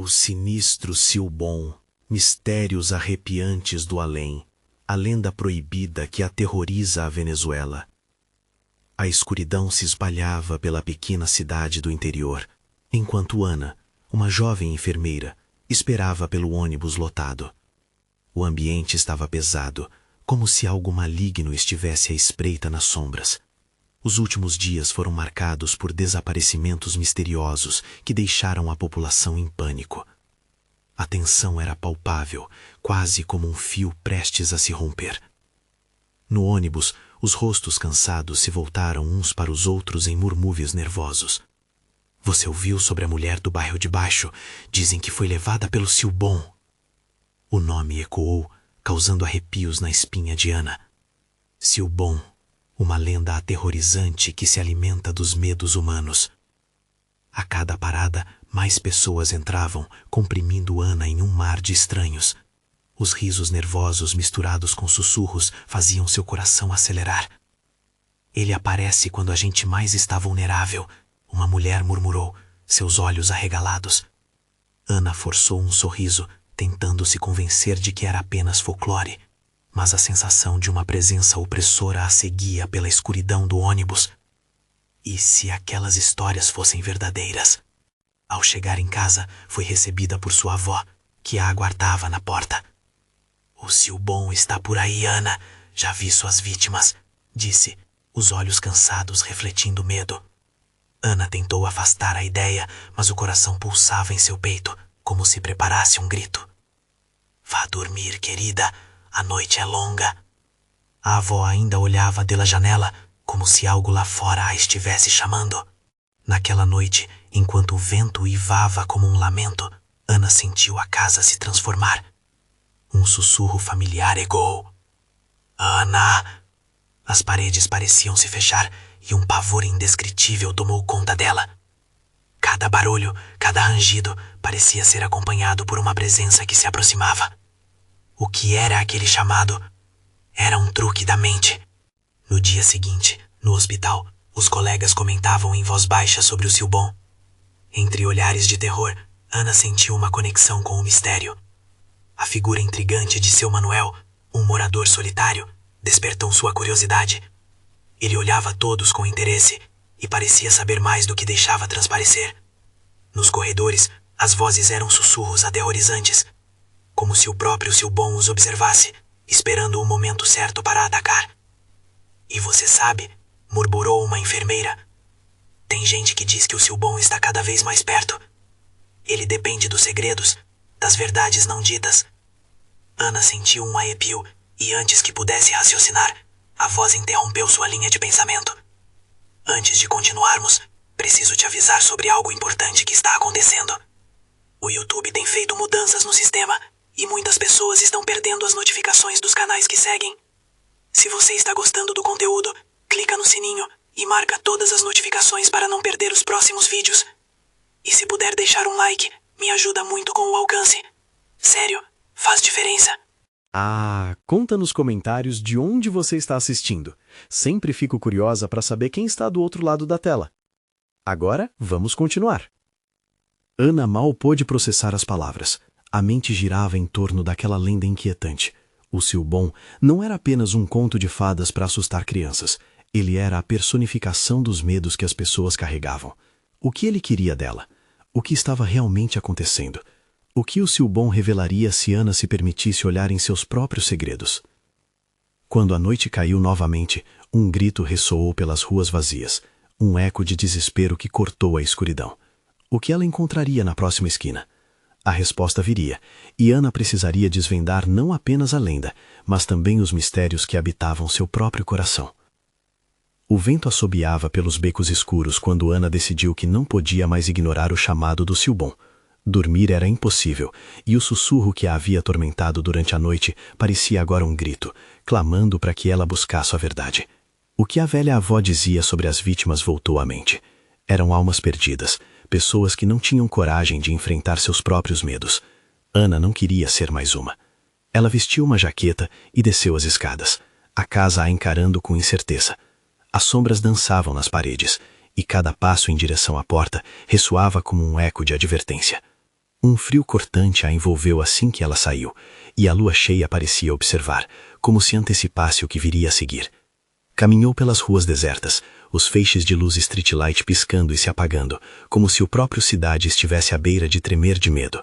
O sinistro Silbon, mistérios arrepiantes do além, a lenda proibida que aterroriza a Venezuela. A escuridão se espalhava pela pequena cidade do interior, enquanto Ana, uma jovem enfermeira, esperava pelo ônibus lotado. O ambiente estava pesado, como se algo maligno estivesse à espreita nas sombras. Os últimos dias foram marcados por desaparecimentos misteriosos que deixaram a população em pânico. A tensão era palpável, quase como um fio prestes a se romper. No ônibus, os rostos cansados se voltaram uns para os outros em murmúrios nervosos. Você ouviu sobre a mulher do bairro de baixo? Dizem que foi levada pelo Silbon. O nome ecoou, causando arrepios na espinha de Ana. Silbon, uma lenda aterrorizante que se alimenta dos medos humanos. A cada parada, mais pessoas entravam, comprimindo Ana em um mar de estranhos. Os risos nervosos misturados com sussurros faziam seu coração acelerar. Ele aparece quando a gente mais está vulnerável, uma mulher murmurou, seus olhos arregalados. Ana forçou um sorriso, tentando se convencer de que era apenas folclore, mas a sensação de uma presença opressora a seguia pela escuridão do ônibus. E se aquelas histórias fossem verdadeiras? Ao chegar em casa, foi recebida por sua avó, que a aguardava na porta. O Silbon está por aí, Ana. Já vi suas vítimas, disse, os olhos cansados refletindo medo. Ana tentou afastar a ideia, mas o coração pulsava em seu peito, como se preparasse um grito. Vá dormir, querida. A noite é longa. A avó ainda olhava pela janela, como se algo lá fora a estivesse chamando. Naquela noite, enquanto o vento uivava como um lamento, Ana sentiu a casa se transformar. Um sussurro familiar ecoou. Ana! As paredes pareciam se fechar e um pavor indescritível tomou conta dela. Cada barulho, cada rangido, parecia ser acompanhado por uma presença que se aproximava. O que era aquele chamado? Era um truque da mente. No dia seguinte, no hospital, os colegas comentavam em voz baixa sobre o Silbon. Entre olhares de terror, Ana sentiu uma conexão com o mistério. A figura intrigante de seu Manuel, um morador solitário, despertou sua curiosidade. Ele olhava a todos com interesse e parecia saber mais do que deixava transparecer. Nos corredores, as vozes eram sussurros aterrorizantes, como se o próprio Silbon os observasse, esperando o momento certo para atacar. E você sabe, murmurou uma enfermeira, tem gente que diz que o Silbon está cada vez mais perto. Ele depende dos segredos, das verdades não ditas. Ana sentiu um arrepio e antes que pudesse raciocinar, a voz interrompeu sua linha de pensamento. Antes de continuarmos, preciso te avisar sobre algo importante que está acontecendo. O YouTube tem feito mudanças no sistema e muitas pessoas estão perdendo as notificações dos canais que seguem. Se você está gostando do conteúdo, clica no sininho e marca todas as notificações para não perder os próximos vídeos. E se puder deixar um like, me ajuda muito com o alcance. Sério, faz diferença. Conta nos comentários de onde você está assistindo. Sempre fico curiosa para saber quem está do outro lado da tela. Agora, vamos continuar. Ana mal pôde processar as palavras. A mente girava em torno daquela lenda inquietante. O Silbon não era apenas um conto de fadas para assustar crianças. Ele era a personificação dos medos que as pessoas carregavam. O que ele queria dela? O que estava realmente acontecendo? O que o Silbon revelaria se Ana se permitisse olhar em seus próprios segredos? Quando a noite caiu novamente, um grito ressoou pelas ruas vazias, um eco de desespero que cortou a escuridão. O que ela encontraria na próxima esquina? A resposta viria, e Ana precisaria desvendar não apenas a lenda, mas também os mistérios que habitavam seu próprio coração. O vento assobiava pelos becos escuros quando Ana decidiu que não podia mais ignorar o chamado do Silbon. Dormir era impossível, e o sussurro que a havia atormentado durante a noite parecia agora um grito, clamando para que ela buscasse a verdade. O que a velha avó dizia sobre as vítimas voltou à mente. Eram almas perdidas, pessoas que não tinham coragem de enfrentar seus próprios medos. Ana não queria ser mais uma. Ela vestiu uma jaqueta e desceu as escadas, a casa a encarando com incerteza. As sombras dançavam nas paredes, e cada passo em direção à porta ressoava como um eco de advertência. Um frio cortante a envolveu assim que ela saiu, e a lua cheia parecia observar, como se antecipasse o que viria a seguir. Caminhou pelas ruas desertas, os feixes de luz streetlight piscando e se apagando, como se o próprio cidade estivesse à beira de tremer de medo.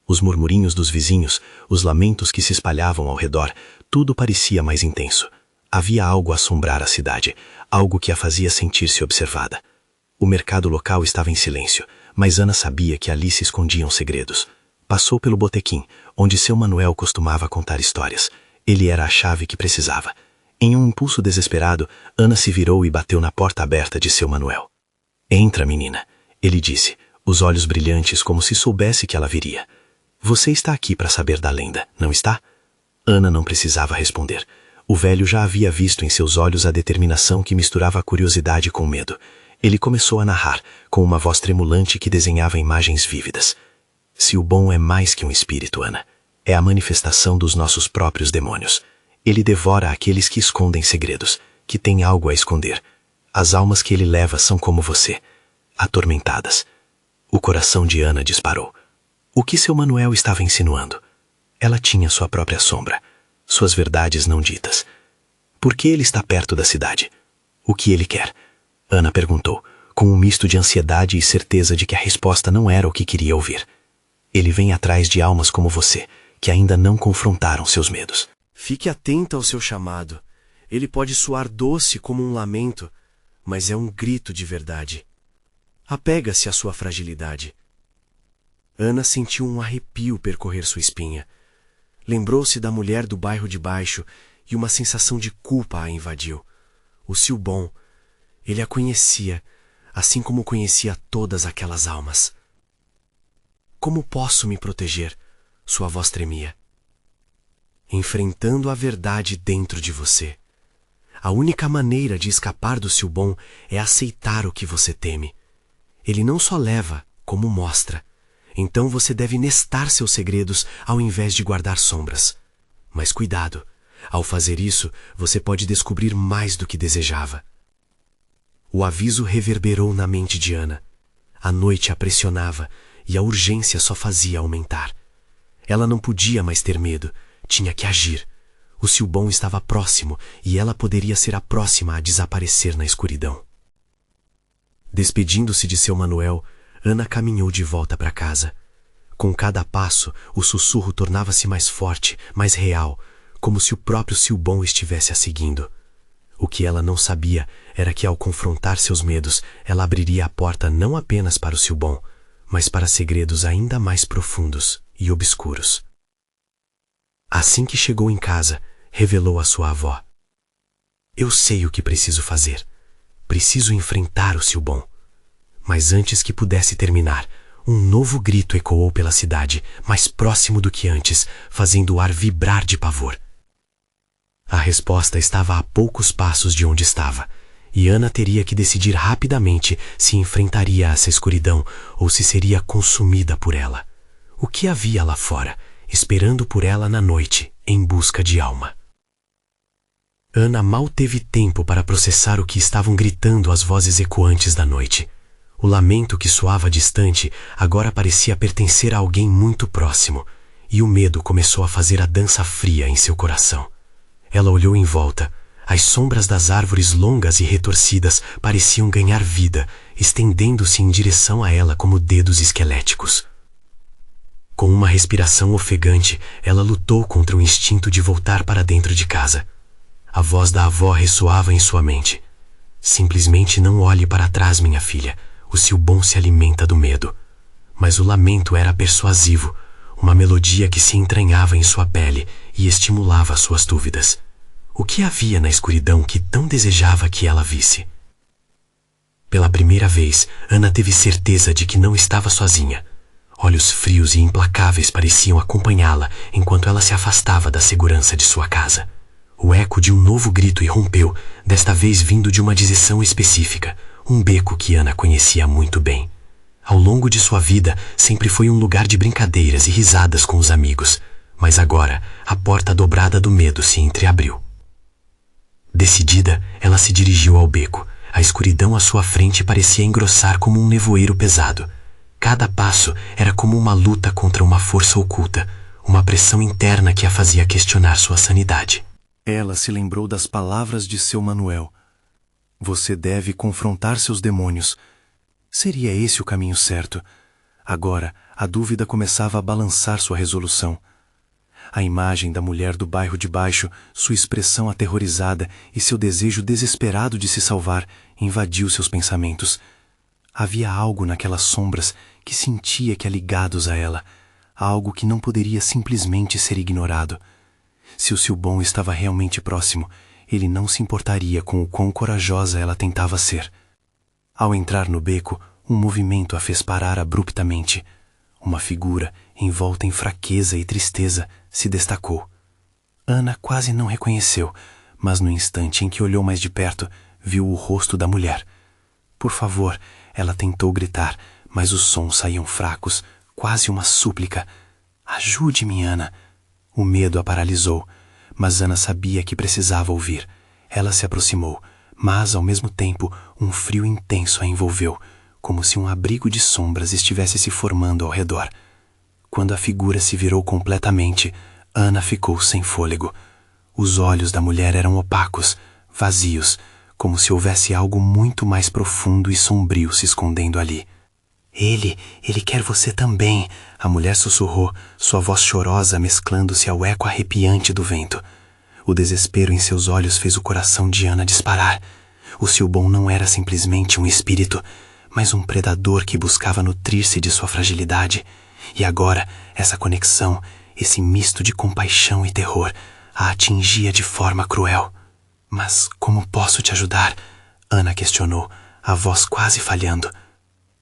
Os murmurinhos dos vizinhos, os lamentos que se espalhavam ao redor, tudo parecia mais intenso. Havia algo a assombrar a cidade, algo que a fazia sentir-se observada. O mercado local estava em silêncio, mas Ana sabia que ali se escondiam segredos. Passou pelo botequim, onde seu Manuel costumava contar histórias. Ele era a chave que precisava. Em um impulso desesperado, Ana se virou e bateu na porta aberta de seu Manuel. "Entra, menina", ele disse, os olhos brilhantes como se soubesse que ela viria. "Você está aqui para saber da lenda, não está?" Ana não precisava responder. O velho já havia visto em seus olhos a determinação que misturava a curiosidade com o medo. Ele começou a narrar, com uma voz tremulante que desenhava imagens vívidas. "Se o bom é mais que um espírito, Ana, é a manifestação dos nossos próprios demônios. Ele devora aqueles que escondem segredos, que têm algo a esconder. As almas que ele leva são como você, atormentadas." O coração de Ana disparou. O que seu Manuel estava insinuando? Ela tinha sua própria sombra, suas verdades não ditas. Por que ele está perto da cidade? O que ele quer? Ana perguntou, com um misto de ansiedade e certeza de que a resposta não era o que queria ouvir. "Ele vem atrás de almas como você, que ainda não confrontaram seus medos." Fique atenta ao seu chamado. Ele pode soar doce como um lamento, mas é um grito de verdade. Apega-se à sua fragilidade. Ana sentiu um arrepio percorrer sua espinha. Lembrou-se da mulher do bairro de baixo e uma sensação de culpa a invadiu. O Silbon, ele a conhecia, assim como conhecia todas aquelas almas. "Como posso me proteger?" Sua voz tremia. "Enfrentando a verdade dentro de você. A única maneira de escapar do Silbon é aceitar o que você teme. Ele não só leva, como mostra. Então você deve nestar seus segredos ao invés de guardar sombras. Mas cuidado, ao fazer isso, você pode descobrir mais do que desejava." O aviso reverberou na mente de Ana. A noite a pressionava e a urgência só fazia aumentar. Ela não podia mais ter medo, tinha que agir. O Silbon estava próximo e ela poderia ser a próxima a desaparecer na escuridão. Despedindo-se de seu Manuel, Ana caminhou de volta para casa. Com cada passo, o sussurro tornava-se mais forte, mais real, como se o próprio Silbon estivesse a seguindo. O que ela não sabia era que, ao confrontar seus medos, ela abriria a porta não apenas para o Silbon, mas para segredos ainda mais profundos e obscuros. Assim que chegou em casa, revelou à sua avó: "Eu sei o que preciso fazer. Preciso enfrentar o Silbon." Mas antes que pudesse terminar, um novo grito ecoou pela cidade, mais próximo do que antes, fazendo o ar vibrar de pavor. A resposta estava a poucos passos de onde estava, e Ana teria que decidir rapidamente se enfrentaria essa escuridão ou se seria consumida por ela. O que havia lá fora, esperando por ela na noite, em busca de alma? Ana mal teve tempo para processar o que estavam gritando as vozes ecoantes da noite. O lamento que soava distante agora parecia pertencer a alguém muito próximo, e o medo começou a fazer a dança fria em seu coração. Ela olhou em volta. As sombras das árvores longas e retorcidas pareciam ganhar vida, estendendo-se em direção a ela como dedos esqueléticos. Com uma respiração ofegante, ela lutou contra o instinto de voltar para dentro de casa. A voz da avó ressoava em sua mente. "Simplesmente não olhe para trás, minha filha. O Silbon se alimenta do medo." Mas o lamento era persuasivo, uma melodia que se entranhava em sua pele e estimulava suas dúvidas. O que havia na escuridão que tão desejava que ela visse? Pela primeira vez, Ana teve certeza de que não estava sozinha. Olhos frios e implacáveis pareciam acompanhá-la enquanto ela se afastava da segurança de sua casa. O eco de um novo grito irrompeu, desta vez vindo de uma direção específica, um beco que Ana conhecia muito bem. Ao longo de sua vida, sempre foi um lugar de brincadeiras e risadas com os amigos, mas agora a porta dobrada do medo se entreabriu. Decidida, ela se dirigiu ao beco. A escuridão à sua frente parecia engrossar como um nevoeiro pesado. Cada passo era como uma luta contra uma força oculta, uma pressão interna que a fazia questionar sua sanidade. Ela se lembrou das palavras de seu Manuel. Você deve confrontar seus demônios. Seria esse o caminho certo? Agora, a dúvida começava a balançar sua resolução. A imagem da mulher do bairro de baixo, sua expressão aterrorizada e seu desejo desesperado de se salvar invadiu seus pensamentos. Havia algo naquelas sombras que sentia que ligados a ela, algo que não poderia simplesmente ser ignorado. Se o Silbon estava realmente próximo, ele não se importaria com o quão corajosa ela tentava ser. Ao entrar no beco, um movimento a fez parar abruptamente. Uma figura, envolta em fraqueza e tristeza, se destacou. Ana quase não reconheceu, mas no instante em que olhou mais de perto, viu o rosto da mulher. Por favor, ela tentou gritar, mas os sons saíam fracos, quase uma súplica. Ajude-me, Ana. O medo a paralisou, mas Ana sabia que precisava ouvir. Ela se aproximou, mas, ao mesmo tempo, um frio intenso a envolveu, como se um abrigo de sombras estivesse se formando ao redor. Quando a figura se virou completamente, Ana ficou sem fôlego. Os olhos da mulher eram opacos, vazios, como se houvesse algo muito mais profundo e sombrio se escondendo ali. Ele quer você também, a mulher sussurrou, sua voz chorosa mesclando-se ao eco arrepiante do vento. O desespero em seus olhos fez o coração de Ana disparar. O Silbon não era simplesmente um espírito, mas um predador que buscava nutrir-se de sua fragilidade. E agora, essa conexão, esse misto de compaixão e terror, a atingia de forma cruel. Mas como posso te ajudar? Ana questionou, a voz quase falhando.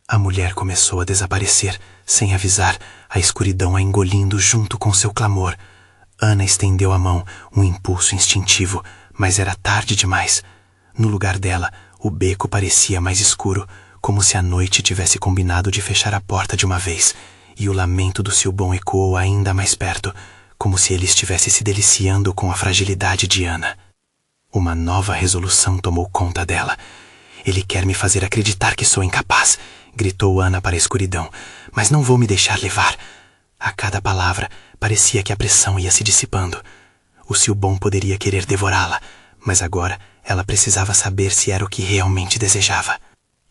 A mulher começou a desaparecer, sem avisar, a escuridão a engolindo junto com seu clamor. Ana estendeu a mão, um impulso instintivo, mas era tarde demais. No lugar dela, o beco parecia mais escuro, como se a noite tivesse combinado de fechar a porta de uma vez, e o lamento do Silbon ecoou ainda mais perto, como se ele estivesse se deliciando com a fragilidade de Ana. Uma nova resolução tomou conta dela. Ele quer me fazer acreditar que sou incapaz, gritou Ana para a escuridão, mas não vou me deixar levar. A cada palavra, parecia que a pressão ia se dissipando. O Silbon poderia querer devorá-la, mas agora ela precisava saber se era o que realmente desejava.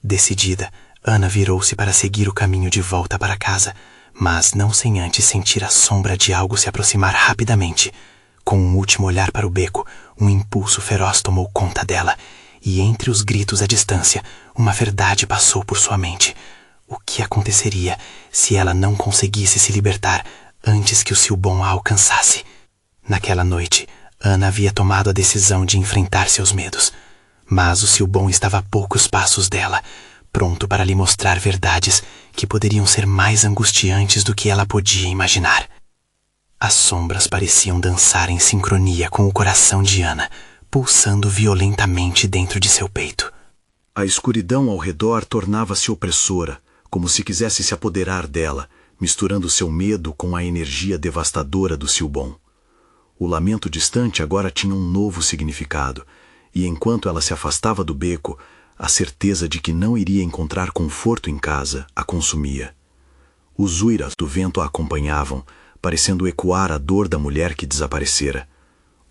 Decidida, Ana virou-se para seguir o caminho de volta para casa, mas não sem antes sentir a sombra de algo se aproximar rapidamente. Com um último olhar para o beco, um impulso feroz tomou conta dela, e entre os gritos à distância, uma verdade passou por sua mente. O que aconteceria se ela não conseguisse se libertar antes que o Silbon a alcançasse? Naquela noite, Ana havia tomado a decisão de enfrentar seus medos, mas o Silbon estava a poucos passos dela, pronto para lhe mostrar verdades que poderiam ser mais angustiantes do que ela podia imaginar. As sombras pareciam dançar em sincronia com o coração de Ana, pulsando violentamente dentro de seu peito. A escuridão ao redor tornava-se opressora, como se quisesse se apoderar dela, misturando seu medo com a energia devastadora do Silbon. O lamento distante agora tinha um novo significado, e enquanto ela se afastava do beco, a certeza de que não iria encontrar conforto em casa a consumia. Os uiras do vento a acompanhavam, parecendo ecoar a dor da mulher que desaparecera.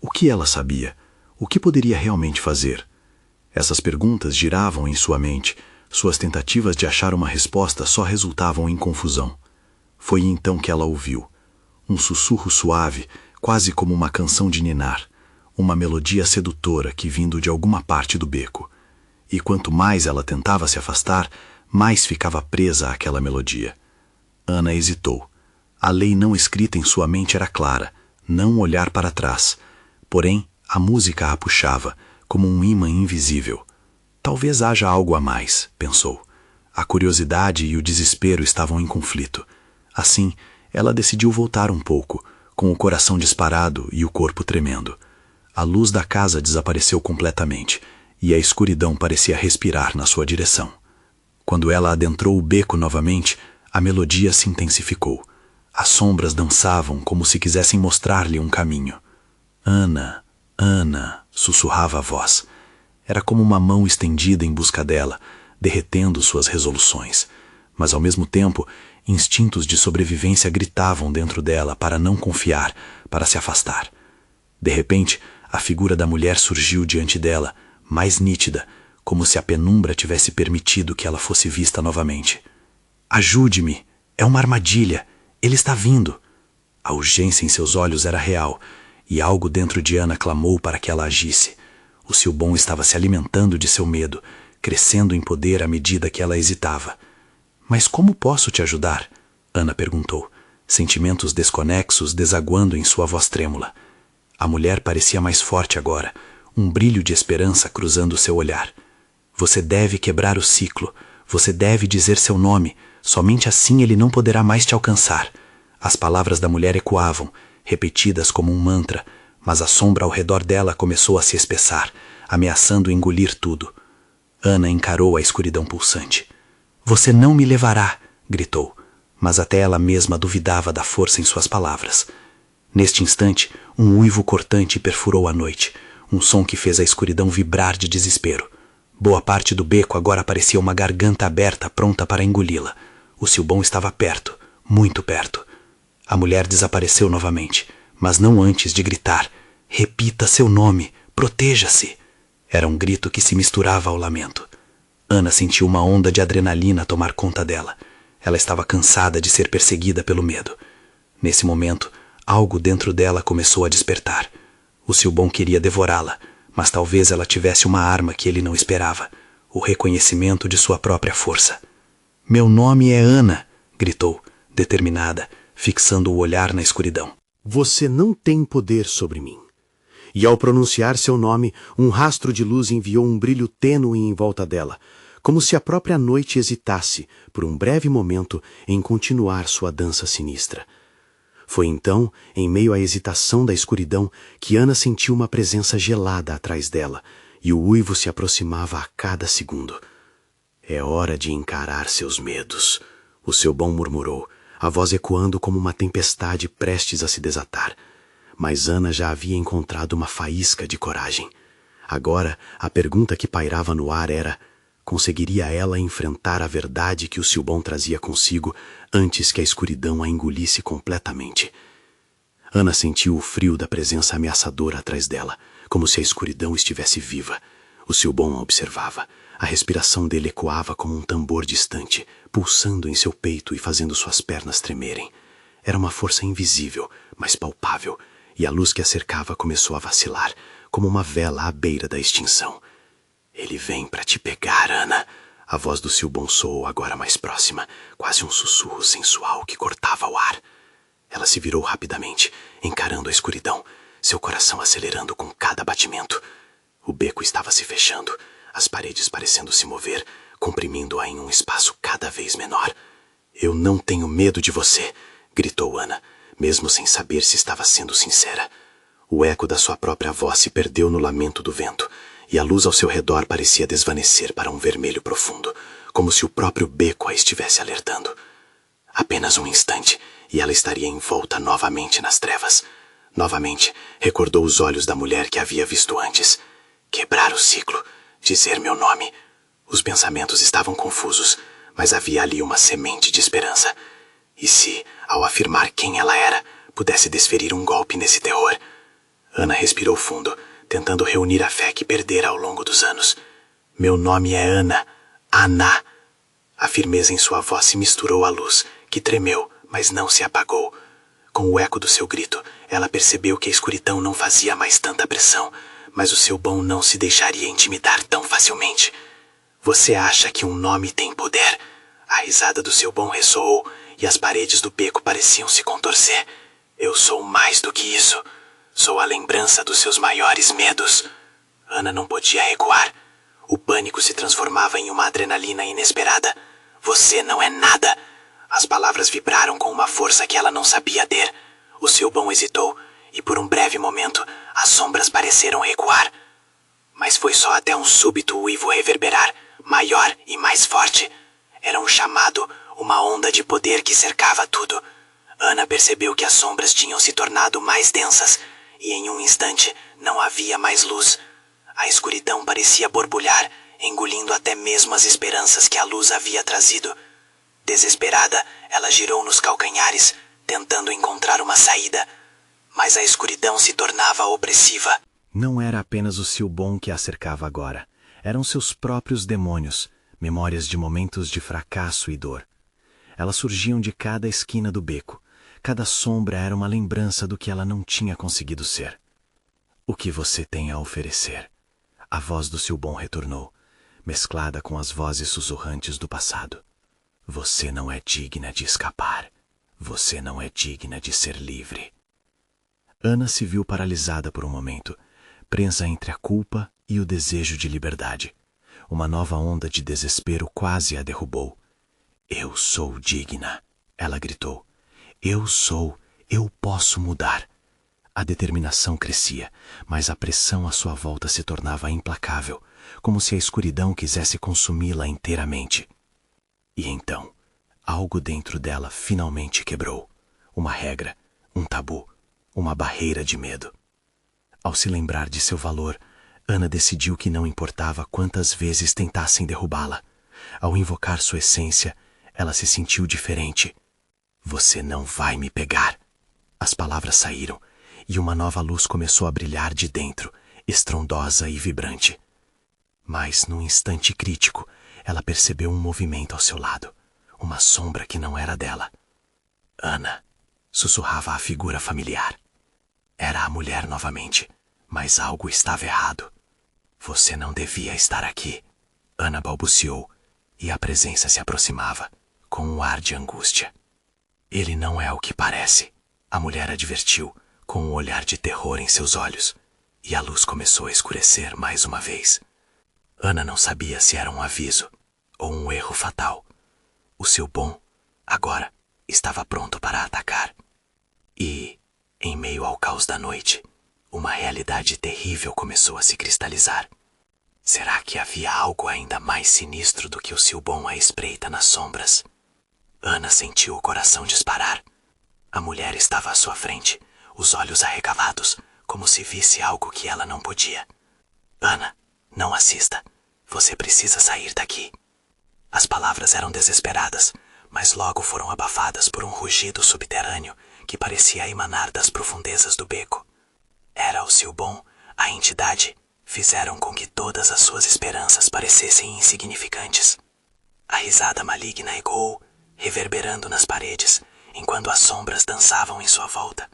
O que ela sabia? O que poderia realmente fazer? Essas perguntas giravam em sua mente. Suas tentativas de achar uma resposta só resultavam em confusão. Foi então que ela ouviu. Um sussurro suave, quase como uma canção de ninar. Uma melodia sedutora que vindo de alguma parte do beco. E quanto mais ela tentava se afastar, mais ficava presa àquela melodia. Ana hesitou. A lei não escrita em sua mente era clara, não olhar para trás. Porém, a música a puxava, como um ímã invisível. Talvez haja algo a mais, pensou. A curiosidade e o desespero estavam em conflito. Assim, ela decidiu voltar um pouco, com o coração disparado e o corpo tremendo. A luz da casa desapareceu completamente, e a escuridão parecia respirar na sua direção. Quando ela adentrou o beco novamente, a melodia se intensificou. As sombras dançavam como se quisessem mostrar-lhe um caminho. Ana, Ana, sussurrava a voz. Era como uma mão estendida em busca dela, derretendo suas resoluções. mas ao mesmo tempo, instintos de sobrevivência gritavam dentro dela para não confiar, para se afastar. De repente, a figura da mulher surgiu diante dela, mais nítida, como se a penumbra tivesse permitido que ela fosse vista novamente. Ajude-me! É uma armadilha! Ele está vindo! A urgência em seus olhos era real, e algo dentro de Ana clamou para que ela agisse. O Silbon estava se alimentando de seu medo, crescendo em poder à medida que ela hesitava. Mas como posso te ajudar? Ana perguntou, sentimentos desconexos desaguando em sua voz trêmula. A mulher parecia mais forte agora, um brilho de esperança cruzando seu olhar. Você deve quebrar o ciclo, você deve dizer seu nome, somente assim ele não poderá mais te alcançar. As palavras da mulher ecoavam, repetidas como um mantra, mas a sombra ao redor dela começou a se espessar, ameaçando engolir tudo. Ana encarou a escuridão pulsante. Você não me levará, gritou, mas até ela mesma duvidava da força em suas palavras. Neste instante, um uivo cortante perfurou a noite, um som que fez a escuridão vibrar de desespero. Boa parte do beco agora parecia uma garganta aberta pronta para engoli-la. O Silbon estava perto, muito perto. A mulher desapareceu novamente, mas não antes de gritar: repita seu nome, proteja-se! Era um grito que se misturava ao lamento. Ana sentiu uma onda de adrenalina tomar conta dela. Ela estava cansada de ser perseguida pelo medo. Nesse momento, algo dentro dela começou a despertar. O Silbon queria devorá-la, mas talvez ela tivesse uma arma que ele não esperava, o reconhecimento de sua própria força. Meu nome é Ana, gritou, determinada, fixando o olhar na escuridão. Você não tem poder sobre mim. E ao pronunciar seu nome, um rastro de luz enviou um brilho tênue em volta dela, como se a própria noite hesitasse, por um breve momento, em continuar sua dança sinistra. Foi então, em meio à hesitação da escuridão, que Ana sentiu uma presença gelada atrás dela, e o uivo se aproximava a cada segundo. É hora de encarar seus medos, o Silbon murmurou, a voz ecoando como uma tempestade prestes a se desatar. Mas Ana já havia encontrado uma faísca de coragem. Agora, a pergunta que pairava no ar era: conseguiria ela enfrentar a verdade que o Silbon trazia consigo antes que a escuridão a engolisse completamente? Ana sentiu o frio da presença ameaçadora atrás dela, como se a escuridão estivesse viva. O Silbon a observava. A respiração dele ecoava como um tambor distante, pulsando em seu peito e fazendo suas pernas tremerem. Era uma força invisível, mas palpável, e a luz que a cercava começou a vacilar, como uma vela à beira da extinção. Ele vem para te pegar, Ana. A voz do Silbon soou agora mais próxima, quase um sussurro sensual que cortava o ar. Ela se virou rapidamente, encarando a escuridão, seu coração acelerando com cada batimento. O beco estava se fechando, as paredes parecendo se mover, comprimindo-a em um espaço cada vez menor. Eu não tenho medo de você, gritou Ana, mesmo sem saber se estava sendo sincera. O eco da sua própria voz se perdeu no lamento do vento, e a luz ao seu redor parecia desvanecer para um vermelho profundo, como se o próprio beco a estivesse alertando. Apenas um instante, e ela estaria envolta novamente nas trevas. Novamente, recordou os olhos da mulher que havia visto antes. Quebrar o ciclo, dizer meu nome. Os pensamentos estavam confusos, mas havia ali uma semente de esperança. E se, ao afirmar quem ela era, pudesse desferir um golpe nesse terror? Ana respirou fundo, tentando reunir a fé que perdera ao longo dos anos. Meu nome é Ana. Ana. A firmeza em sua voz se misturou à luz, que tremeu, mas não se apagou. Com o eco do seu grito, ela percebeu que a escuridão não fazia mais tanta pressão, mas o Silbon não se deixaria intimidar tão facilmente. Você acha que um nome tem poder? A risada do Silbon ressoou, e as paredes do beco pareciam se contorcer. Eu sou mais do que isso. Sou a lembrança dos seus maiores medos. Ana não podia recuar. O pânico se transformava em uma adrenalina inesperada. Você não é nada. As palavras vibraram com uma força que ela não sabia ter. O Silbon hesitou, e por um breve momento, as sombras pareceram recuar. Mas foi só até um súbito uivo reverberar, maior e mais forte. Era um chamado, uma onda de poder que cercava tudo. Ana percebeu que as sombras tinham se tornado mais densas, e em um instante não havia mais luz. A escuridão parecia borbulhar, engolindo até mesmo as esperanças que a luz havia trazido. Desesperada, ela girou nos calcanhares, tentando encontrar uma saída, mas a escuridão se tornava opressiva. Não era apenas o Silbon que a cercava agora. Eram seus próprios demônios, memórias de momentos de fracasso e dor. Elas surgiam de cada esquina do beco. Cada sombra era uma lembrança do que ela não tinha conseguido ser. O que você tem a oferecer? A voz do Silbon retornou, mesclada com as vozes sussurrantes do passado. Você não é digna de escapar. Você não é digna de ser livre. Ana se viu paralisada por um momento, presa entre a culpa e o desejo de liberdade. Uma nova onda de desespero quase a derrubou. Eu sou digna, ela gritou. Eu posso mudar. A determinação crescia, mas a pressão à sua volta se tornava implacável, como se a escuridão quisesse consumi-la inteiramente. E então, algo dentro dela finalmente quebrou. Uma regra, um tabu, uma barreira de medo. Ao se lembrar de seu valor, Ana decidiu que não importava quantas vezes tentassem derrubá-la. Ao invocar sua essência, ela se sentiu diferente. Você não vai me pegar. As palavras saíram, e uma nova luz começou a brilhar de dentro, estrondosa e vibrante. Mas, num instante crítico, ela percebeu um movimento ao seu lado, uma sombra que não era dela. Ana, sussurrava a figura familiar. Era a mulher novamente, mas algo estava errado. Você não devia estar aqui. Ana balbuciou, e a presença se aproximava, com um ar de angústia. Ele não é o que parece, a mulher advertiu, com um olhar de terror em seus olhos, e a luz começou a escurecer mais uma vez. Ana não sabia se era um aviso ou um erro fatal. O Silbon, agora, estava pronto para atacar. E, em meio ao caos da noite, uma realidade terrível começou a se cristalizar. Será que havia algo ainda mais sinistro do que o Silbon à espreita nas sombras? Ana sentiu o coração disparar. A mulher estava à sua frente, os olhos arregalados, como se visse algo que ela não podia. Ana, não assista. Você precisa sair daqui. As palavras eram desesperadas, mas logo foram abafadas por um rugido subterrâneo que parecia emanar das profundezas do beco. Era o Silbon, a entidade, fizeram com que todas as suas esperanças parecessem insignificantes. A risada maligna ecoou, reverberando nas paredes, enquanto as sombras dançavam em sua volta.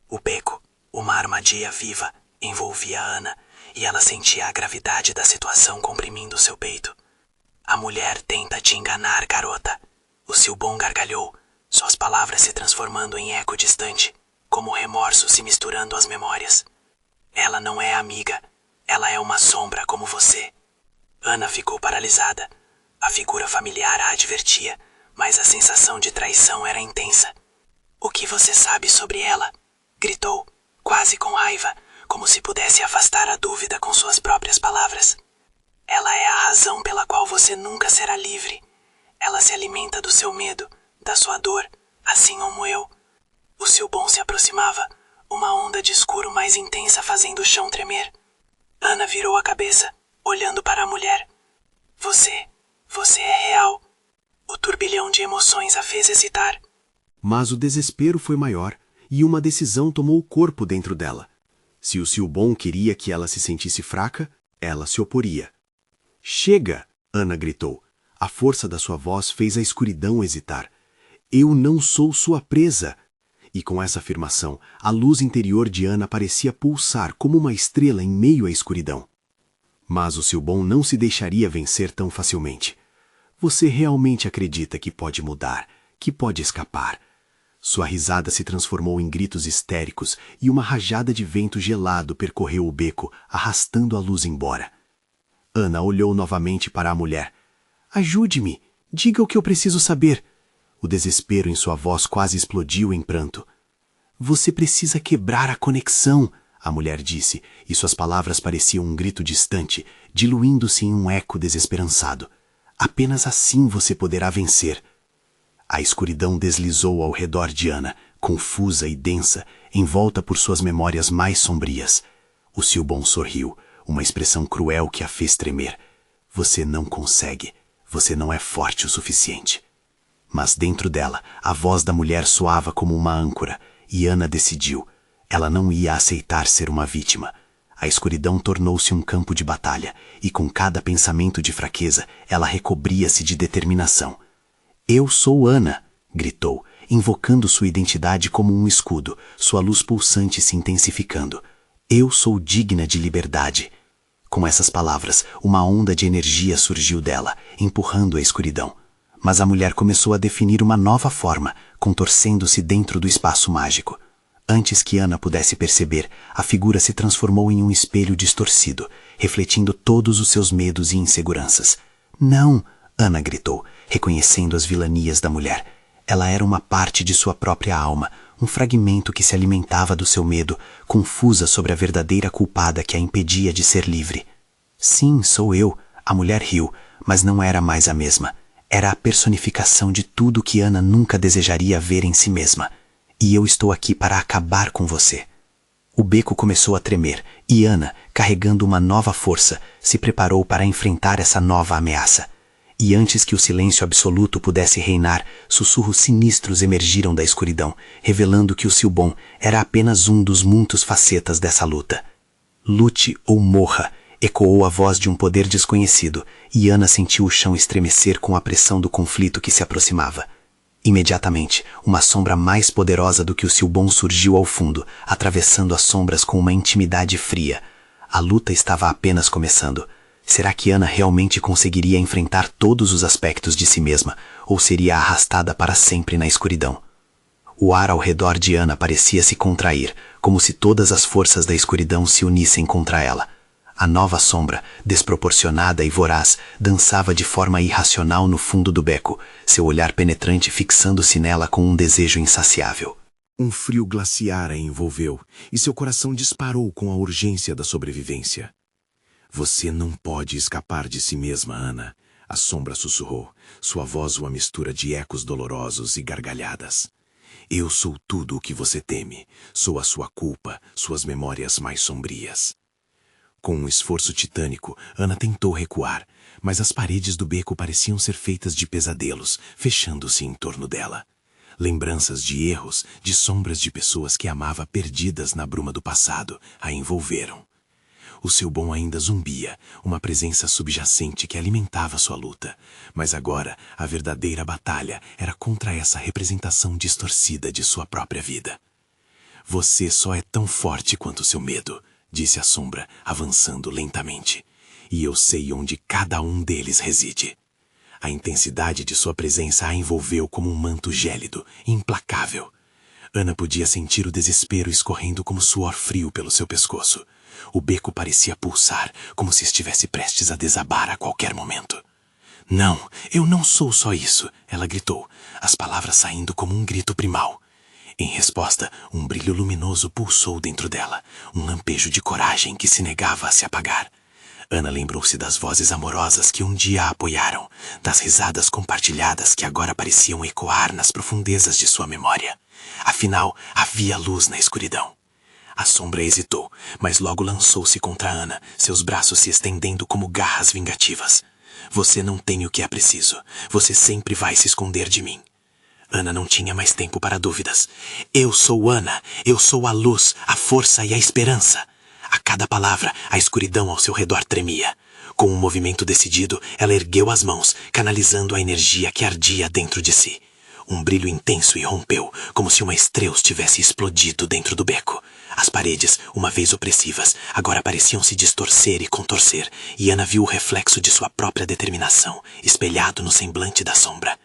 O beco, uma armadilha viva, envolvia Ana, e ela sentia a gravidade da situação comprimindo seu peito. A mulher tenta te enganar, garota. O Silbon gargalhou, suas palavras se transformando em eco distante, como o remorso se misturando às memórias. Ela não é amiga, ela é uma sombra como você. Ana ficou paralisada. A figura familiar a advertia, mas a sensação de traição era intensa. O que você sabe sobre ela? Gritou, quase com raiva, como se pudesse afastar a dúvida com suas próprias palavras. Ela é a razão pela qual você nunca será livre. Ela se alimenta do seu medo, da sua dor, assim como eu. O Silbon se aproximava, uma onda de escuro mais intensa fazendo o chão tremer. Ana virou a cabeça, olhando para a mulher. Você é real. O turbilhão de emoções a fez hesitar. Mas o desespero foi maior, e uma decisão tomou o corpo dentro dela. Se o Silbon queria que ela se sentisse fraca, ela se oporia. Chega! Ana gritou. A força da sua voz fez a escuridão hesitar. Eu não sou sua presa! E com essa afirmação, a luz interior de Ana parecia pulsar como uma estrela em meio à escuridão. Mas o Silbon não se deixaria vencer tão facilmente. Você realmente acredita que pode mudar, que pode escapar? Sua risada se transformou em gritos histéricos e uma rajada de vento gelado percorreu o beco, arrastando a luz embora. Ana olhou novamente para a mulher. Ajude-me! Diga o que eu preciso saber! O desespero em sua voz quase explodiu em pranto. Você precisa quebrar a conexão, a mulher disse, e suas palavras pareciam um grito distante, diluindo-se em um eco desesperançado. Apenas assim você poderá vencer. A escuridão deslizou ao redor de Ana, confusa e densa, envolta por suas memórias mais sombrias. O Silbon sorriu, uma expressão cruel que a fez tremer. Você não consegue. Você não é forte o suficiente. Mas dentro dela, a voz da mulher soava como uma âncora, e Ana decidiu. Ela não ia aceitar ser uma vítima. A escuridão tornou-se um campo de batalha, e com cada pensamento de fraqueza, ela recobria-se de determinação. Eu sou Ana, gritou, invocando sua identidade como um escudo, sua luz pulsante se intensificando. Eu sou digna de liberdade. Com essas palavras, uma onda de energia surgiu dela, empurrando a escuridão. Mas a mulher começou a definir uma nova forma, contorcendo-se dentro do espaço mágico. Antes que Ana pudesse perceber, a figura se transformou em um espelho distorcido, refletindo todos os seus medos e inseguranças. Não! Ana gritou, reconhecendo as vilanias da mulher. Ela era uma parte de sua própria alma, um fragmento que se alimentava do seu medo, confusa sobre a verdadeira culpada que a impedia de ser livre. Sim, sou eu, a mulher riu, mas não era mais a mesma. Era a personificação de tudo que Ana nunca desejaria ver em si mesma. E eu estou aqui para acabar com você. O beco começou a tremer, e Ana, carregando uma nova força, se preparou para enfrentar essa nova ameaça. E antes que o silêncio absoluto pudesse reinar, sussurros sinistros emergiram da escuridão, revelando que o Silbon era apenas um dos muitos facetas dessa luta. Lute ou morra, ecoou a voz de um poder desconhecido, e Ana sentiu o chão estremecer com a pressão do conflito que se aproximava. Imediatamente, uma sombra mais poderosa do que o Silbon surgiu ao fundo, atravessando as sombras com uma intimidade fria. A luta estava apenas começando. Será que Ana realmente conseguiria enfrentar todos os aspectos de si mesma, ou seria arrastada para sempre na escuridão? O ar ao redor de Ana parecia se contrair, como se todas as forças da escuridão se unissem contra ela. A nova sombra, desproporcionada e voraz, dançava de forma irracional no fundo do beco, seu olhar penetrante fixando-se nela com um desejo insaciável. Um frio glaciar a envolveu, e seu coração disparou com a urgência da sobrevivência. Você não pode escapar de si mesma, Ana, a sombra sussurrou, sua voz uma mistura de ecos dolorosos e gargalhadas. Eu sou tudo o que você teme, sou a sua culpa, suas memórias mais sombrias. Com um esforço titânico, Ana tentou recuar, mas as paredes do beco pareciam ser feitas de pesadelos, fechando-se em torno dela. Lembranças de erros, de sombras de pessoas que amava perdidas na bruma do passado, a envolveram. O Silbon ainda zumbia, uma presença subjacente que alimentava sua luta, mas agora a verdadeira batalha era contra essa representação distorcida de sua própria vida. Você só é tão forte quanto seu medo, disse a sombra, avançando lentamente. E eu sei onde cada um deles reside. A intensidade de sua presença a envolveu como um manto gélido, implacável. Ana podia sentir o desespero escorrendo como suor frio pelo seu pescoço. O beco parecia pulsar, como se estivesse prestes a desabar a qualquer momento. Não, eu não sou só isso, ela gritou, as palavras saindo como um grito primal. Em resposta, um brilho luminoso pulsou dentro dela, um lampejo de coragem que se negava a se apagar. Ana lembrou-se das vozes amorosas que um dia a apoiaram, das risadas compartilhadas que agora pareciam ecoar nas profundezas de sua memória. Afinal, havia luz na escuridão. A sombra hesitou, mas logo lançou-se contra Ana, seus braços se estendendo como garras vingativas. Você não tem o que é preciso. Você sempre vai se esconder de mim. Ana não tinha mais tempo para dúvidas. Eu sou Ana. Eu sou a luz, a força e a esperança. A cada palavra, a escuridão ao seu redor tremia. Com um movimento decidido, ela ergueu as mãos, canalizando a energia que ardia dentro de si. Um brilho intenso irrompeu, como se uma estrela tivesse explodido dentro do beco. As paredes, uma vez opressivas, agora pareciam se distorcer e contorcer, e Ana viu o reflexo de sua própria determinação, espelhado no semblante da sombra.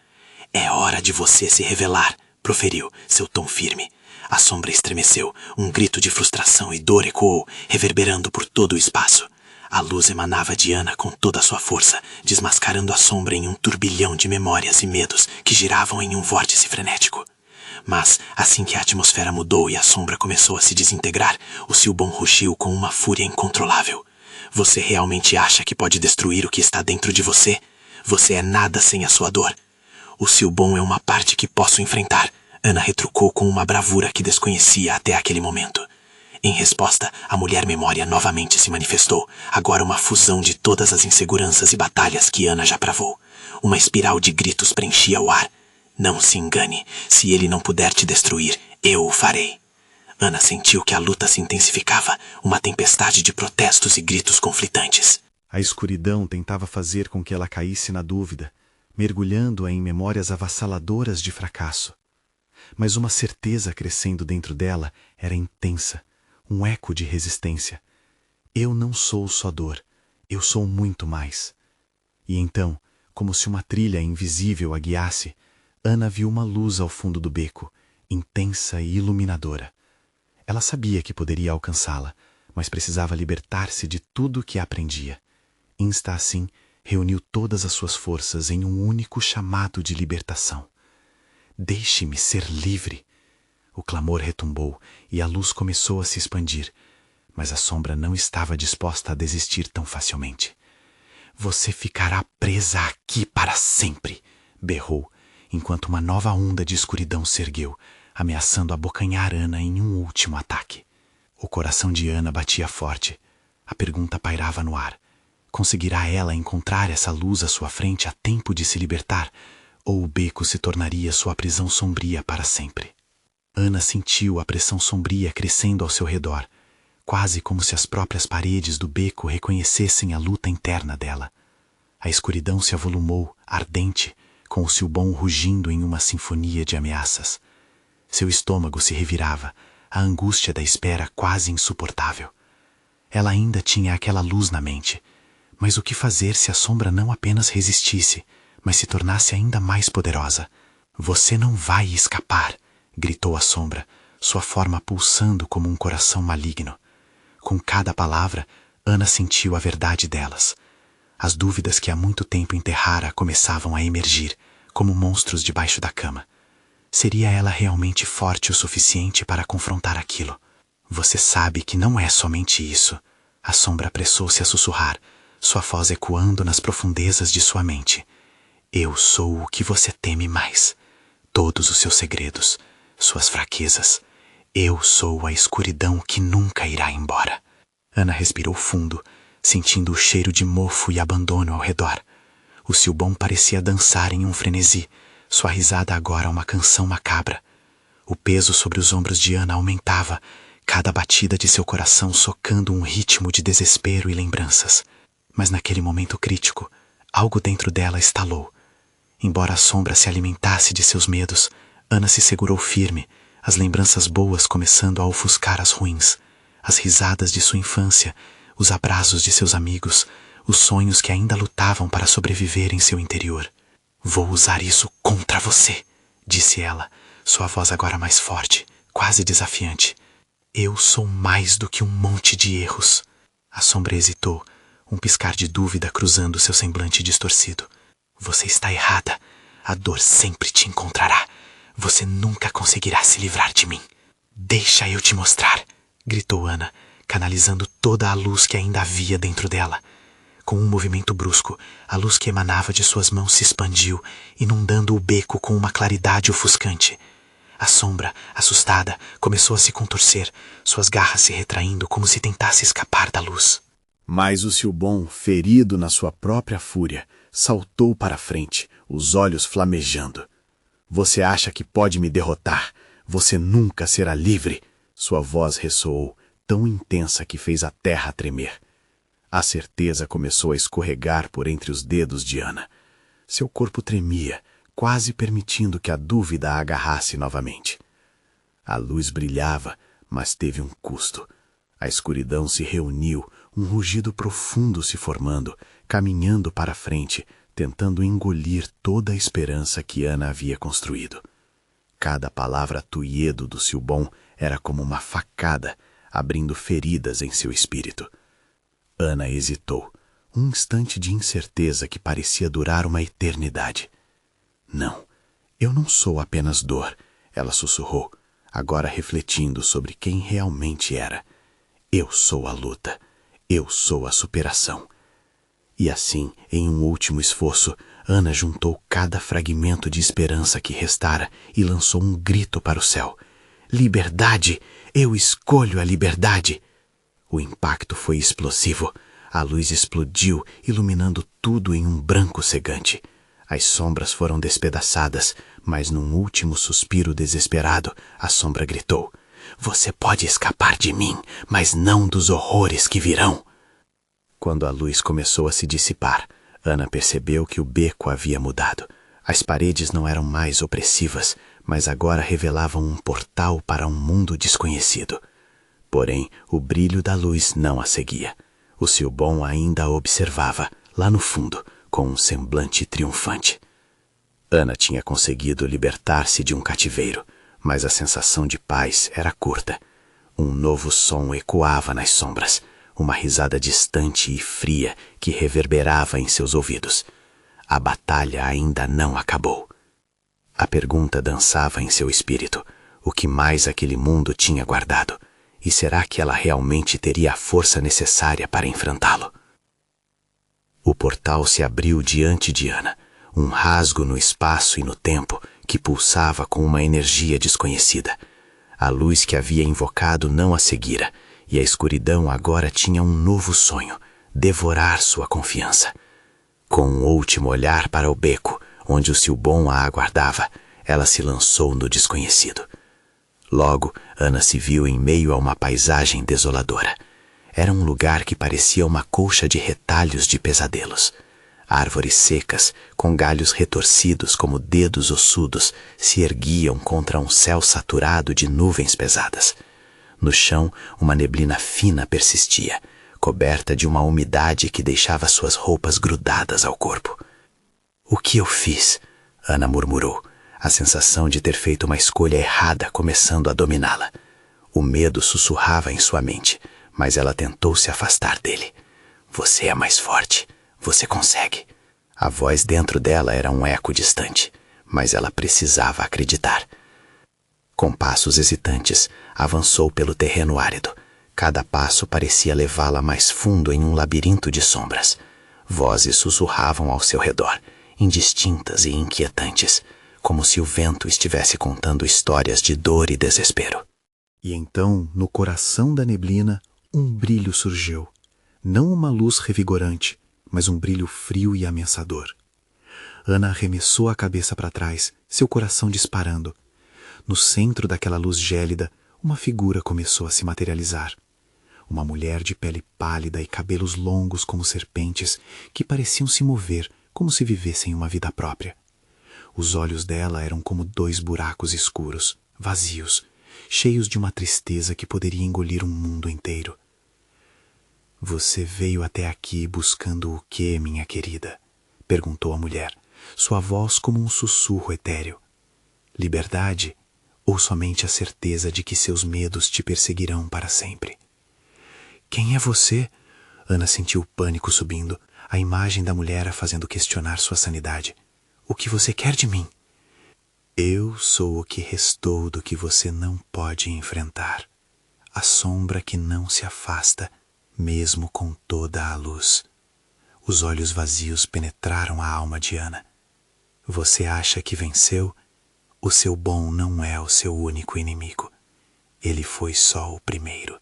É hora de você se revelar, proferiu, seu tom firme. A sombra estremeceu, um grito de frustração e dor ecoou, reverberando por todo o espaço. A luz emanava de Ana com toda a sua força, desmascarando a sombra em um turbilhão de memórias e medos que giravam em um vórtice frenético. Mas, assim que a atmosfera mudou e a sombra começou a se desintegrar, o Silbon rugiu com uma fúria incontrolável. Você realmente acha que pode destruir o que está dentro de você? Você é nada sem a sua dor. O Silbon é uma parte que posso enfrentar, Ana retrucou com uma bravura que desconhecia até aquele momento. Em resposta, a mulher memória novamente se manifestou, agora uma fusão de todas as inseguranças e batalhas que Ana já travou. Uma espiral de gritos preenchia o ar. Não se engane, se ele não puder te destruir, eu o farei. Ana sentiu que a luta se intensificava, uma tempestade de protestos e gritos conflitantes. A escuridão tentava fazer com que ela caísse na dúvida, mergulhando-a em memórias avassaladoras de fracasso. Mas uma certeza crescendo dentro dela era intensa, um eco de resistência. Eu não sou só dor, eu sou muito mais. E então, como se uma trilha invisível a guiasse, Ana viu uma luz ao fundo do beco, intensa e iluminadora. Ela sabia que poderia alcançá-la, mas precisava libertar-se de tudo o que aprendia. Insta assim, reuniu todas as suas forças em um único chamado de libertação. Deixe-me ser livre! O clamor retumbou e a luz começou a se expandir, mas a sombra não estava disposta a desistir tão facilmente. Você ficará presa aqui para sempre! Berrou, enquanto uma nova onda de escuridão se ergueu, ameaçando abocanhar Ana em um último ataque. O coração de Ana batia forte. A pergunta pairava no ar. Conseguirá ela encontrar essa luz à sua frente a tempo de se libertar, ou o beco se tornaria sua prisão sombria para sempre? Ana sentiu a pressão sombria crescendo ao seu redor, quase como se as próprias paredes do beco reconhecessem a luta interna dela. A escuridão se avolumou, ardente, com o Silbon rugindo em uma sinfonia de ameaças. Seu estômago se revirava, a angústia da espera quase insuportável. Ela ainda tinha aquela luz na mente, mas o que fazer se a sombra não apenas resistisse, mas se tornasse ainda mais poderosa? Você não vai escapar, gritou a sombra, sua forma pulsando como um coração maligno. Com cada palavra, Ana sentiu a verdade delas. As dúvidas que há muito tempo enterrara começavam a emergir, como monstros debaixo da cama. Seria ela realmente forte o suficiente para confrontar aquilo? Você sabe que não é somente isso. A sombra apressou-se a sussurrar, sua voz ecoando nas profundezas de sua mente. Eu sou o que você teme mais. Todos os seus segredos, suas fraquezas. Eu sou a escuridão que nunca irá embora. Ana respirou fundo, sentindo o cheiro de mofo e abandono ao redor. O Silbon parecia dançar em um frenesi, sua risada agora uma canção macabra. O peso sobre os ombros de Ana aumentava, cada batida de seu coração socando um ritmo de desespero e lembranças. Mas naquele momento crítico, algo dentro dela estalou. Embora a sombra se alimentasse de seus medos, Ana se segurou firme, as lembranças boas começando a ofuscar as ruins, as risadas de sua infância, os abraços de seus amigos, os sonhos que ainda lutavam para sobreviver em seu interior. Vou usar isso contra você, disse ela, sua voz agora mais forte, quase desafiante. Eu sou mais do que um monte de erros. A sombra hesitou, um piscar de dúvida cruzando seu semblante distorcido. Você está errada. A dor sempre te encontrará. Você nunca conseguirá se livrar de mim. Deixa eu te mostrar, gritou Ana, canalizando toda a luz que ainda havia dentro dela. Com um movimento brusco, a luz que emanava de suas mãos se expandiu, inundando o beco com uma claridade ofuscante. A sombra, assustada, começou a se contorcer, suas garras se retraindo como se tentasse escapar da luz. Mas o Silbon, ferido na sua própria fúria, saltou para a frente, os olhos flamejando. Você acha que pode me derrotar? Você nunca será livre! Sua voz ressoou, tão intensa que fez a terra tremer. A certeza começou a escorregar por entre os dedos de Ana. Seu corpo tremia, quase permitindo que a dúvida a agarrasse novamente. A luz brilhava, mas teve um custo. A escuridão se reuniu, um rugido profundo se formando, caminhando para a frente, tentando engolir toda a esperança que Ana havia construído. Cada palavra tuiedo do Silbon era como uma facada, abrindo feridas em seu espírito. Ana hesitou, um instante de incerteza que parecia durar uma eternidade. Não, eu não sou apenas dor, ela sussurrou, agora refletindo sobre quem realmente era. Eu sou a luta, eu sou a superação. E assim, em um último esforço, Ana juntou cada fragmento de esperança que restara e lançou um grito para o céu. Liberdade! Eu escolho a liberdade! O impacto foi explosivo. A luz explodiu, iluminando tudo em um branco cegante. As sombras foram despedaçadas, mas num último suspiro desesperado, a sombra gritou: "Você pode escapar de mim, mas não dos horrores que virão." Quando a luz começou a se dissipar, Ana percebeu que o beco havia mudado. As paredes não eram mais opressivas, mas agora revelavam um portal para um mundo desconhecido. Porém, o brilho da luz não a seguia. O Silbon ainda a observava, lá no fundo, com um semblante triunfante. Ana tinha conseguido libertar-se de um cativeiro, mas a sensação de paz era curta. Um novo som ecoava nas sombras, uma risada distante e fria que reverberava em seus ouvidos. A batalha ainda não acabou. A pergunta dançava em seu espírito: o que mais aquele mundo tinha guardado? E será que ela realmente teria a força necessária para enfrentá-lo? O portal se abriu diante de Ana, um rasgo no espaço e no tempo que pulsava com uma energia desconhecida. A luz que havia invocado não a seguira, e a escuridão agora tinha um novo sonho: devorar sua confiança. Com um último olhar para o beco, onde o Silbon a aguardava, ela se lançou no desconhecido. Logo, Ana se viu em meio a uma paisagem desoladora. Era um lugar que parecia uma colcha de retalhos de pesadelos. Árvores secas, com galhos retorcidos como dedos ossudos, se erguiam contra um céu saturado de nuvens pesadas. No chão, uma neblina fina persistia, coberta de uma umidade que deixava suas roupas grudadas ao corpo. "O que eu fiz?" Ana murmurou, a sensação de ter feito uma escolha errada começando a dominá-la. O medo sussurrava em sua mente, mas ela tentou se afastar dele. "Você é mais forte. Você consegue." A voz dentro dela era um eco distante, mas ela precisava acreditar. Com passos hesitantes, avançou pelo terreno árido. Cada passo parecia levá-la mais fundo em um labirinto de sombras. Vozes sussurravam ao seu redor, indistintas e inquietantes, como se o vento estivesse contando histórias de dor e desespero. E então, no coração da neblina, um brilho surgiu. Não uma luz revigorante, mas um brilho frio e ameaçador. Ana arremessou a cabeça para trás, seu coração disparando. No centro daquela luz gélida, uma figura começou a se materializar. Uma mulher de pele pálida e cabelos longos como serpentes, que pareciam se mover como se vivessem uma vida própria. Os olhos dela eram como 2 buracos escuros, vazios, cheios de uma tristeza que poderia engolir um mundo inteiro. "Você veio até aqui buscando o quê, minha querida?" perguntou a mulher, sua voz como um sussurro etéreo. "Liberdade ou somente a certeza de que seus medos te perseguirão para sempre?" "Quem é você?" Ana sentiu o pânico subindo, a imagem da mulher a fazendo questionar sua sanidade. "O que você quer de mim?" "Eu sou o que restou do que você não pode enfrentar. A sombra que não se afasta, mesmo com toda a luz." Os olhos vazios penetraram a alma de Ana. "Você acha que venceu? O Silbon não é o seu único inimigo. Ele foi só o primeiro."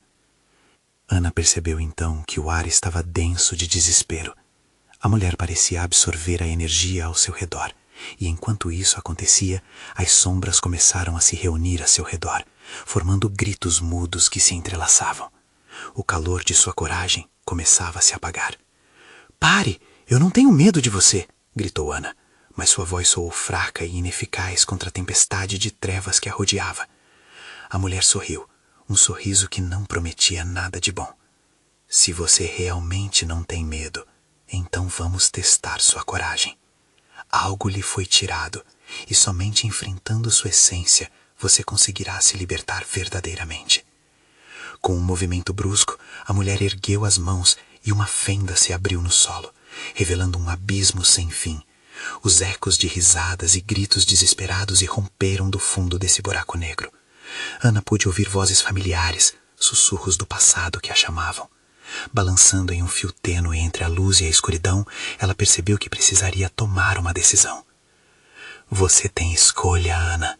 Ana percebeu então que o ar estava denso de desespero. A mulher parecia absorver a energia ao seu redor, e enquanto isso acontecia, as sombras começaram a se reunir a seu redor, formando gritos mudos que se entrelaçavam. O calor de sua coragem começava a se apagar. "Pare! Eu não tenho medo de você!" gritou Ana, mas sua voz soou fraca e ineficaz contra a tempestade de trevas que a rodeava. A mulher sorriu, um sorriso que não prometia nada de bom. "Se você realmente não tem medo, então vamos testar sua coragem. Algo lhe foi tirado, e somente enfrentando sua essência você conseguirá se libertar verdadeiramente." Com um movimento brusco, a mulher ergueu as mãos e uma fenda se abriu no solo, revelando um abismo sem fim. Os ecos de risadas e gritos desesperados irromperam do fundo desse buraco negro. Ana pôde ouvir vozes familiares, sussurros do passado que a chamavam. Balançando em um fio tênue entre a luz e a escuridão, ela percebeu que precisaria tomar uma decisão. "Você tem escolha, Ana.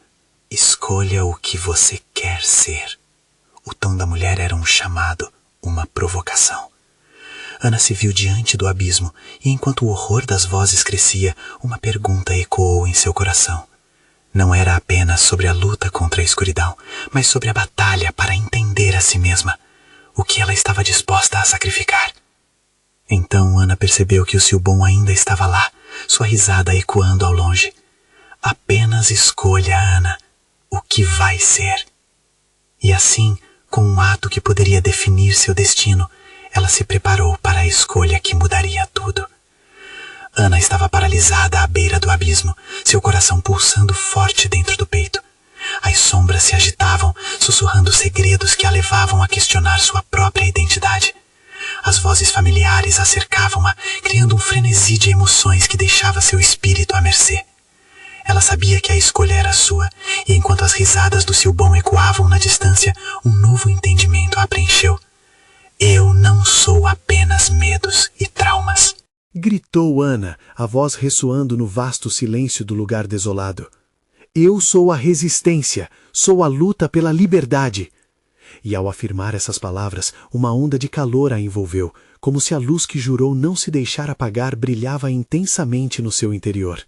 Escolha o que você quer ser." O tom da mulher era um chamado, uma provocação. Ana se viu diante do abismo, e enquanto o horror das vozes crescia, uma pergunta ecoou em seu coração. Não era apenas sobre a luta contra a escuridão, mas sobre a batalha para entender a si mesma, o que ela estava disposta a sacrificar. Então Ana percebeu que o Silbon ainda estava lá, sua risada ecoando ao longe. Apenas escolha, Ana, o que vai ser. E assim, com um ato que poderia definir seu destino, ela se preparou para a escolha que mudaria tudo. Ana estava paralisada à beira do abismo, seu coração pulsando forte dentro do peito. As sombras se agitavam, sussurrando segredos que a levavam a questionar sua própria identidade. As vozes familiares a cercavam-a, criando um frenesi de emoções que deixava seu espírito à mercê. Ela sabia que a escolha era sua, e enquanto as risadas do Silbon ecoavam na distância, um novo entendimento a preencheu. Eu não sou apenas medos e traumas. Gritou Ana, a voz ressoando no vasto silêncio do lugar desolado. Eu sou a resistência, sou a luta pela liberdade. E ao afirmar essas palavras, uma onda de calor a envolveu, como se a luz que jurou não se deixar apagar brilhava intensamente no seu interior.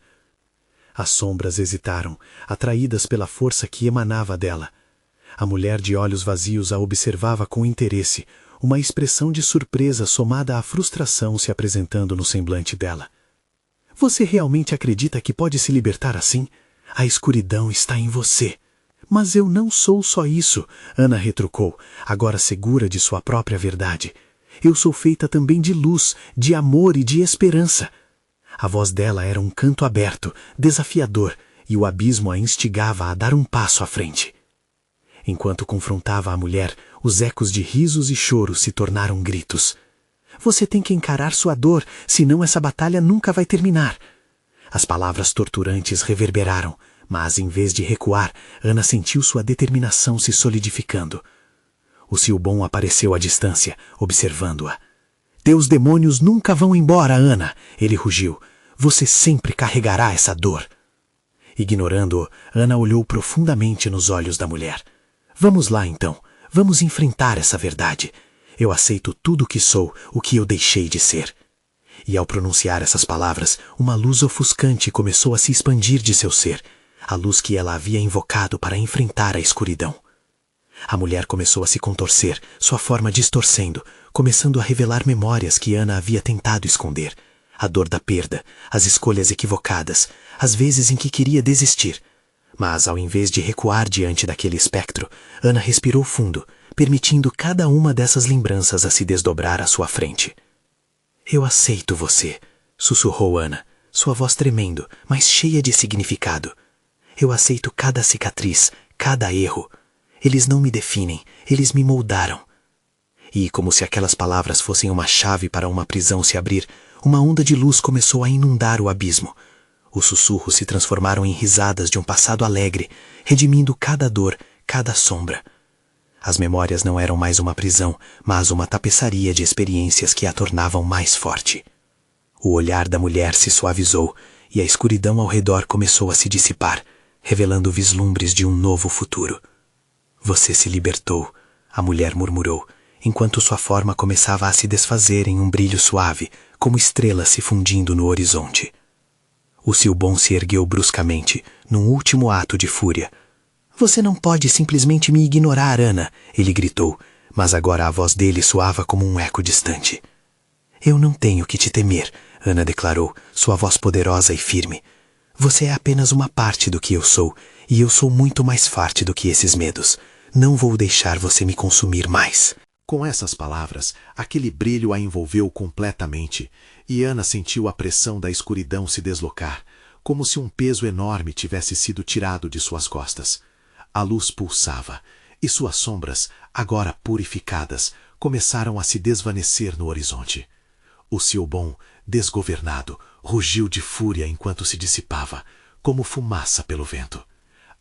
As sombras hesitaram, atraídas pela força que emanava dela. A mulher de olhos vazios a observava com interesse, uma expressão de surpresa somada à frustração se apresentando no semblante dela. Você realmente acredita que pode se libertar assim? A escuridão está em você. Mas eu não sou só isso, Ana retrucou, agora segura de sua própria verdade. Eu sou feita também de luz, de amor e de esperança. A voz dela era um canto aberto, desafiador, e o abismo a instigava a dar um passo à frente. Enquanto confrontava a mulher, os ecos de risos e choros se tornaram gritos. Você tem que encarar sua dor, senão essa batalha nunca vai terminar. As palavras torturantes reverberaram, mas em vez de recuar, Ana sentiu sua determinação se solidificando. O Silbon apareceu à distância, observando-a. Teus demônios nunca vão embora, Ana, ele rugiu. Você sempre carregará essa dor. Ignorando-o, Ana olhou profundamente nos olhos da mulher. Vamos lá, então. Vamos enfrentar essa verdade. Eu aceito tudo o que sou, o que eu deixei de ser. E ao pronunciar essas palavras, uma luz ofuscante começou a se expandir de seu ser, a luz que ela havia invocado para enfrentar a escuridão. A mulher começou a se contorcer, sua forma distorcendo, começando a revelar memórias que Ana havia tentado esconder. A dor da perda, as escolhas equivocadas, as vezes em que queria desistir. Mas, ao invés de recuar diante daquele espectro, Ana respirou fundo, permitindo cada uma dessas lembranças a se desdobrar à sua frente. Eu aceito você, sussurrou Ana, sua voz tremendo, mas cheia de significado. Eu aceito cada cicatriz, cada erro. Eles não me definem, eles me moldaram. E, como se aquelas palavras fossem uma chave para uma prisão se abrir, uma onda de luz começou a inundar o abismo. Os sussurros se transformaram em risadas de um passado alegre, redimindo cada dor, cada sombra. As memórias não eram mais uma prisão, mas uma tapeçaria de experiências que a tornavam mais forte. O olhar da mulher se suavizou, e a escuridão ao redor começou a se dissipar, revelando vislumbres de um novo futuro. Você se libertou, a mulher murmurou, enquanto sua forma começava a se desfazer em um brilho suave, como estrelas se fundindo no horizonte. O Silbon se ergueu bruscamente, num último ato de fúria. Você não pode simplesmente me ignorar, Ana, ele gritou, mas agora a voz dele soava como um eco distante. Eu não tenho que te temer, Ana declarou, sua voz poderosa e firme. Você é apenas uma parte do que eu sou, e eu sou muito mais forte do que esses medos. Não vou deixar você me consumir mais. Com essas palavras, aquele brilho a envolveu completamente, e Ana sentiu a pressão da escuridão se deslocar, como se um peso enorme tivesse sido tirado de suas costas. A luz pulsava, e suas sombras, agora purificadas, começaram a se desvanecer no horizonte. O Silbon, desgovernado, rugiu de fúria enquanto se dissipava, como fumaça pelo vento.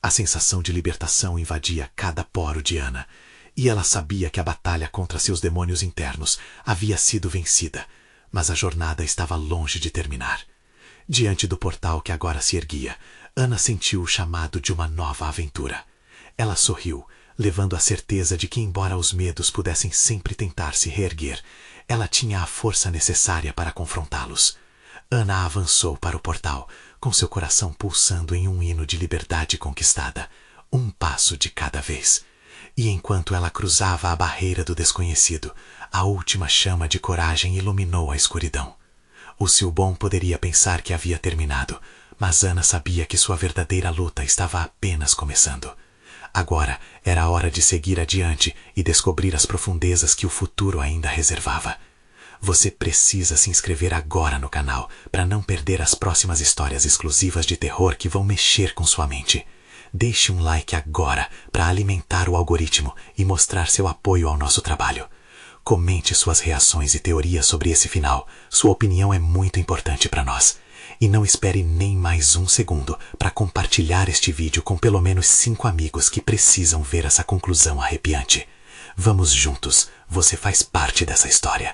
A sensação de libertação invadia cada poro de Ana, e ela sabia que a batalha contra seus demônios internos havia sido vencida, mas a jornada estava longe de terminar. Diante do portal que agora se erguia, Ana sentiu o chamado de uma nova aventura. Ela sorriu, levando a certeza de que, embora os medos pudessem sempre tentar se reerguer, Ela tinha a força necessária para confrontá-los. Ana avançou para o portal, com seu coração pulsando em um hino de liberdade conquistada, um passo de cada vez. E enquanto ela cruzava a barreira do desconhecido, a última chama de coragem iluminou a escuridão. O Silbon poderia pensar que havia terminado, mas Ana sabia que sua verdadeira luta estava apenas começando. Agora era a hora de seguir adiante e descobrir as profundezas que o futuro ainda reservava. Você precisa se inscrever agora no canal para não perder as próximas histórias exclusivas de terror que vão mexer com sua mente. Deixe um like agora para alimentar o algoritmo e mostrar seu apoio ao nosso trabalho. Comente suas reações e teorias sobre esse final. Sua opinião é muito importante para nós. E não espere nem mais um segundo para compartilhar este vídeo com pelo menos 5 amigos que precisam ver essa conclusão arrepiante. Vamos juntos, você faz parte dessa história.